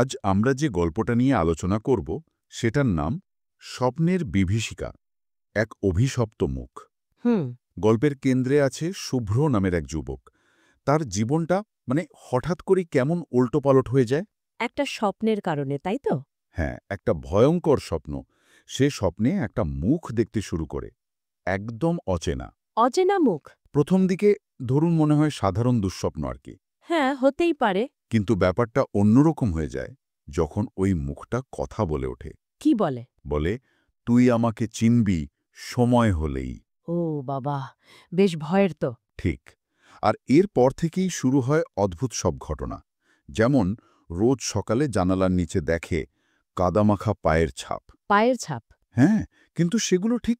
আজ আমরা যে গল্পটা নিয়ে আলোচনা করব সেটার নাম স্বপ্নের বিভীষিকা, এক অভিশপ্ত মুখ। হুম। গল্পের কেন্দ্রে আছে শুভ্র নামের এক যুবক। তার জীবনটা হঠাৎ করে কেমন উল্টোপালট হয়ে যায়। একটা স্বপ্নের কারণে, তাই তো? হ্যাঁ, একটা ভয়ঙ্কর স্বপ্ন। সে স্বপ্নে একটা মুখ দেখতে শুরু করে, একদম অচেনা। অচেনা মুখ। প্রথম দিকে ধরুন মনে হয় সাধারণ দুঃস্বপ্ন আর কি, হ্যাঁ, হতেই পারে। কিন্তু ব্যাপারটা অন্যরকম হয়ে যায় যখন ওই মুখটা কথা বলে ওঠে। কি বলে? বলে, তুই আমাকে চিনবি সময় হলেই। ও বাবা, বেশ ভয়ের তো। ঠিক। আর এরপর থেকেই শুরু হয় অদ্ভুত সব ঘটনা। যেমন রোজ সকালে জানালার নিচে দেখে কাদামাখা পায়ের ছাপ। পায়ের ছাপ। হ্যাঁ, কিন্তু সেগুলো ঠিক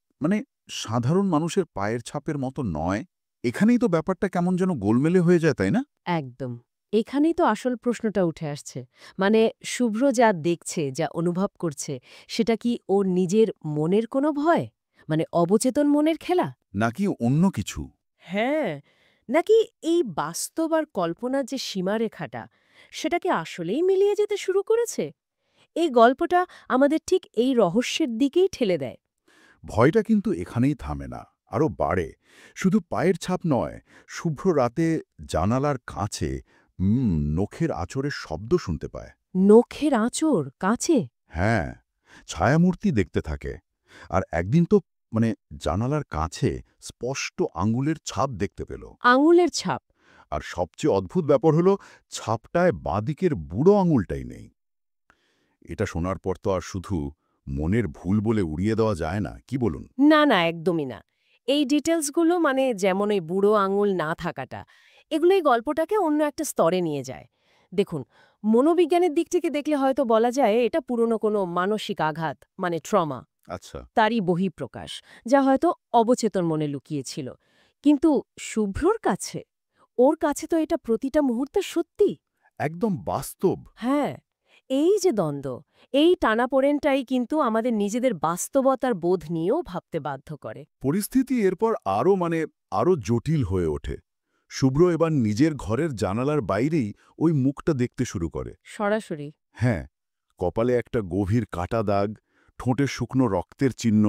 সাধারণ মানুষের পায়ের ছাপের মতো নয়। এখানেই তো ব্যাপারটা কেমন যেন গোলমেলে হয়ে যায়, তাই না? একদম। এখানেই তো আসল প্রশ্নটা উঠে আসছে। মানে শুভ্র যা দেখছে, যা অনুভব করছে, সেটা কি ওর নিজের মনের কোনো ভয়? মানে অবচেতন মনের খেলা? নাকি অন্য কিছু? হ্যাঁ, নাকি এই বাস্তব আর কল্পনার যে সীমারেখাটা, সেটা কি আসলেই মিলিয়ে যেতে শুরু করেছে? এই গল্পটা আমাদের ঠিক এই রহস্যের দিকেই ঠেলে দেয়। ভয়টা কিন্তু এখানেই থামে না, আরও বাড়ে। শুধু পায়ের ছাপ নয়, শুভ্র রাতে জানালার কাছে নখের আঁচড়ের শব্দ শুনতে পায়। নখের আঁচড় কাছে? হ্যাঁ, ছায়ামূর্তি দেখতে থাকে। আর একদিন তো মানে জানালার কাছে স্পষ্ট আঙুলের ছাপ দেখতে পেল। আঙুলের ছাপ? আর সবচেয়ে অদ্ভুত ব্যাপার হলো, ছাপটায় বাঁদিকের বুড়ো আঙুলটাই নেই। এটা শোনার পর তো আর শুধু মনের ভুল বলে উড়িয়ে দেওয়া যায় না, কি বলুন? না, না, একদমই না। এই ডিটেলসগুলো মানে যেমন ওই বুড়ো আঙুল না থাকাটা, এগুলো এই গল্পটাকে অন্য একটা স্তরে নিয়ে যায়। দেখুন, মনোবিজ্ঞানের দিক থেকে দেখলে হয়তো বলা যায় এটা পুরনো কোনো মানসিক আঘাত, মানে ট্রমা, আচ্ছা। তারই বহিঃপ্রকাশ, যা হয়তো অবচেতন মনে লুকিয়েছিল। কিন্তু শুভ্রর কাছে, ওর কাছে তো এটা প্রতিটা মুহূর্তে সত্যি। একদম বাস্তব। হ্যাঁ, এই যে দ্বন্দ্ব, এই টানাপোড়েনটাই কিন্তু আমাদের নিজেদের বাস্তবতার বোধ নিয়েও ভাবতে বাধ্য করে। পরিস্থিতি এরপর আরও জটিল হয়ে ওঠে। শুভ্র এবার নিজের ঘরের জানালার বাইরেই ওই মুখটা দেখতে শুরু করে। সরাসরি? হ্যাঁ, কপালে একটা গভীর কাটা দাগ, ঠোঁটে শুকনো রক্তের চিহ্ন।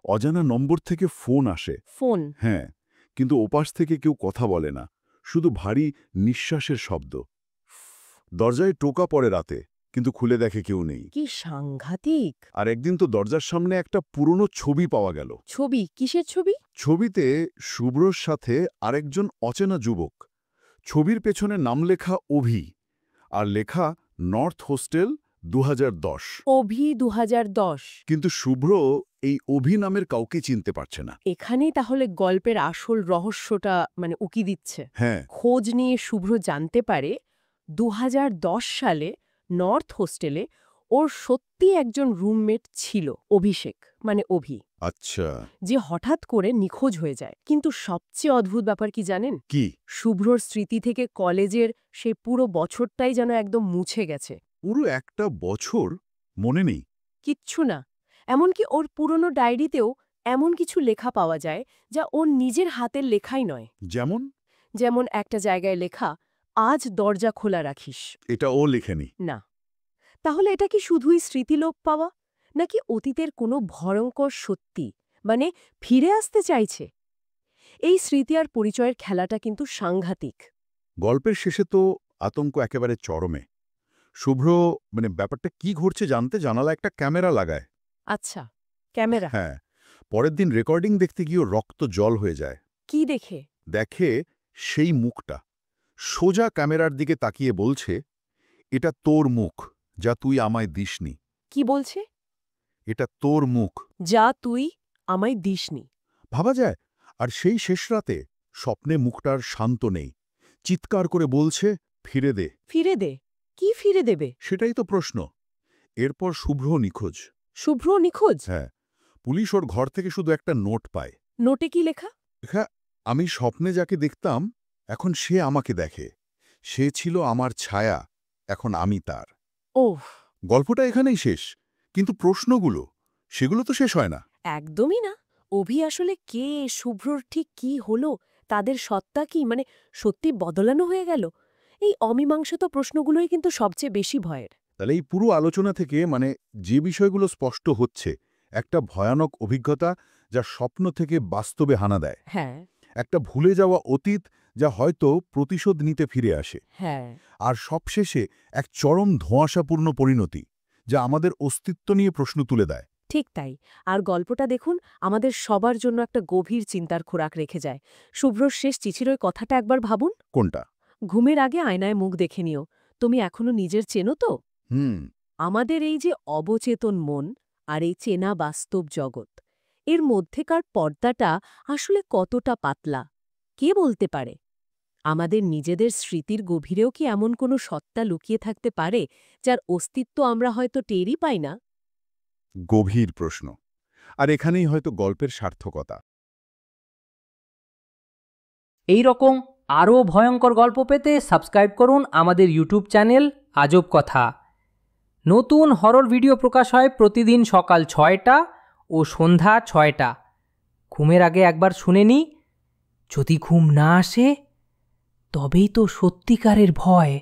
অজানা নম্বর থেকে ফোন আসে। ফোন? হ্যাঁ, কিন্তু ওপাশ থেকে কেউ কথা বলে না, শুধু ভারী নিঃশ্বাসের শব্দ। দরজায় টোকা পড়ে রাতে, কিন্তু খুলে দেখে কেউ নেই। কি সাংঘাতিক! আর একদিন তো দরজার সামনে একটা পুরনো ছবি পাওয়া গেল। ছবি? কিসের ছবি? ছবিতে শুভ্রর সাথে আরেকজন অচেনা যুবক। ছবির পেছনে নাম লেখা অভি, আর লেখা নর্থ হোস্টেল ২০১০। অভি ২০১০। কিন্তু শুভ্র এই অভি নামের কাউকে চিনতে পারছে না। এখানেই তাহলে গল্পের আসল রহস্যটা মানে উকি দিচ্ছে। হ্যাঁ। খোঁজ নিয়ে শুভ্র জানতে পারে ২০১০ সালে নর্থ হোস্টেলে ওর সত্যি একজন রুমমেট ছিল, অভিষেক, মানে অভি, আচ্ছা। যে হঠাৎ করে নিখোঁজ হয়ে যায়। কিন্তু সবচেয়ে অদ্ভুত ব্যাপার কি জানেন? কি? শুভ্রর স্মৃতি থেকে কলেজের সেই পুরো বছরটাই যেন একদম মুছে গেছে। পুরো একটা বছর মনে নেই? কিচ্ছু না। এমনকি ওর পুরনো ডায়েরিতেও এমন কিছু লেখা পাওয়া যায় যা ওর নিজের হাতের লেখাই নয়। যেমন? যেমন একটা জায়গায় লেখা, আজ দরজা খোলা রাখিস। এটা ও লেখেনি? না। তাহলে এটা কি শুধুই স্মৃতিলোপ পাওয়া, নাকি অতীতের কোনো ভয়ঙ্কর সত্যি, মানে ফিরে আসতে চাইছে? এই স্মৃতি আর পরিচয়ের খেলাটা কিন্তু সাংঘাতিক। গল্পের শেষে তো আতঙ্ক একেবারে চরমে। শুভ্র ব্যাপারটা কি ঘটছে জানতে জানালা একটা ক্যামেরা লাগায়। আচ্ছা, ক্যামেরা? হ্যাঁ, পরের দিন রেকর্ডিং দেখতে গিয়েও রক্ত জল হয়ে যায়। কি দেখে? দেখে সেই মুখটা সোজা ক্যামেরার দিকে তাকিয়ে বলছে, এটা তোর মুখ, যা তুই আমায় দিসনি। কি বলছে? এটা তোর মুখ। যা তুই আমায় দিসনি। ভাবা যায়। আর সেই শেষ রাতে স্বপ্নে মুখটার শান্ত নেই, চিৎকার করে বলছে, ফিরে দে। ফিরে দে? কি ফিরে দেবে? সেটাই তো প্রশ্ন। এরপর শুভ্র নিখোঁজ। শুভ্র নিখোঁজ? হ্যাঁ, পুলিশ ওর ঘর থেকে শুধু একটা নোট পায়। নোটে কি লেখা? হ্যাঁ, আমি স্বপ্নে যাকে দেখতাম এখন সে আমাকে দেখে। সে ছিল আমার ছায়া, এখন আমি তার। ওহ! গল্পটা এখানেই শেষ, কিন্তু প্রশ্নগুলো সেগুলো তো শেষ হয় না। একদমই না। অভি আসলে কে? শুভ্রর ঠিক কি হলো? তাদের সত্তা কি মানে সত্যি বদলানো হয়ে গেল? এই অমীমাংসিত প্রশ্নগুলোই কিন্তু সবচেয়ে বেশি ভয়ের। তাহলে এই পুরো আলোচনা থেকে যে বিষয়গুলো স্পষ্ট হচ্ছে, একটা ভয়ানক অভিজ্ঞতা যা স্বপ্ন থেকে বাস্তবে হানা দেয়, হ্যাঁ, একটা ভুলে যাওয়া অতীত যা হয়তো প্রতিশোধ নিতে ফিরে আসে, হ্যাঁ, আর সবশেষে এক চরম ধোঁয়াশাপূর্ণ পরিণতি যা আমাদের অস্তিত্ব নিয়ে প্রশ্ন তুলে দেয়। ঠিক তাই। আর গল্পটা দেখুন আমাদের সবার জন্য একটা গভীর চিন্তার খোরাক রেখে যায়। শুভ্রর শেষ চিঠির ওই কথাটা একবার ভাবুন। কোনটা? ঘুমের আগে আয়নায় মুখ দেখে নিও, তুমি এখনো নিজের চেনো তো? হুম। আমাদের এই যে অবচেতন মন আর এই চেনা বাস্তব জগৎ, এর মধ্যেকার পর্দাটা আসলে কতটা পাতলা, কে বলতে পারে? আমাদের নিজেদের স্মৃতির গভীরেও কি এমন কোনো সত্তা লুকিয়ে থাকতে পারে যার অস্তিত্ব আমরা হয়তো টেরই পাই না? গভীর প্রশ্ন। আর এখানেই হয়তো গল্পের সার্থকতা। এই রকম আরও ভয়ঙ্কর গল্প পেতে সাবস্ক্রাইব করুন আমাদের ইউটিউব চ্যানেল আজব কথা। নতুন হরর ভিডিও প্রকাশ হয় প্রতিদিন সকাল ৬টা ও সন্ধ্যা ৬টা। ঘুমের আগে একবার শুনে নি, যদি ঘুম না আসে তবেই তো সত্যিকারের ভয়।